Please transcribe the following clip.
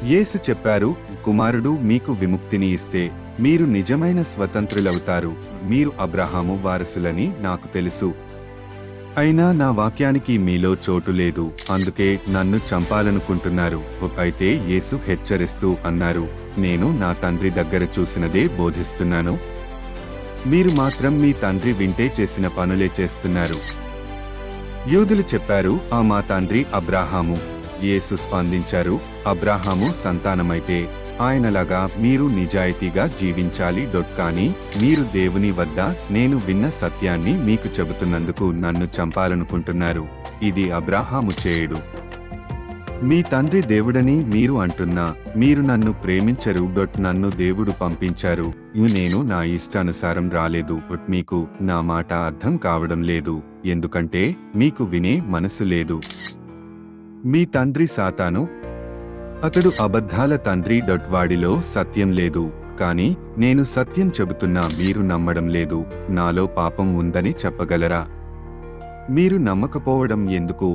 యేసు చెప్పారు, కుమారుడు మీకు విముక్తిని ఇస్తే మీరు నిజమైన స్వతంత్రులవుతారు. మీరు అబ్రహాము వారసులని నాకు తెలుసు. అయినా నా వాక్యానికి మీలో చోటు లేదు, అందుకే నన్ను చంపాలనుకుంటున్నారు. అయితే యేసు హెచ్చరిస్తూ అన్నారు, నేను నా తండ్రి దగ్గర చూసినదే బోధిస్తున్నాను. మీరు మాత్రం మీ తండ్రి వింటే చేసిన పనులే చేస్తున్నారు. యూదులు చెప్పారు, మా తండ్రి అబ్రాహాము. యేసు స్పందించారు, అబ్రాహాము సంతానమైతే ఆయనలాగా మీరు నిజాయితీగా జీవించాలి. కానీ మీరు దేవుని వద్ద నేను విన్న సత్యాన్ని మీకు చెబుతున్నందుకు నన్ను చంపాలనుకుంటున్నారు. ఇది అబ్రాహాము చేయడు. మీ తండ్రి దేవుడని మీరు అంటున్నా మీరు నన్ను ప్రేమించరు. నన్ను దేవుడు పంపించారు. నేను నా ఇష్టానుసారం రాలేదు. మీకు నా మాట అర్థం కావడం లేదు, ఎందుకంటే మీకు వినే మనసు లేదు. మీ తండ్రి సాతాను, అతడు అబద్ధాల తండ్రి. వాడిలో సత్యం లేదు. కాని నేను సత్యం చెబుతున్నా మీరు నమ్మడం లేదు. నాలో పాపం ఉందని చెప్పగలరా? మీరు నమ్మకపోవడం ఎందుకు?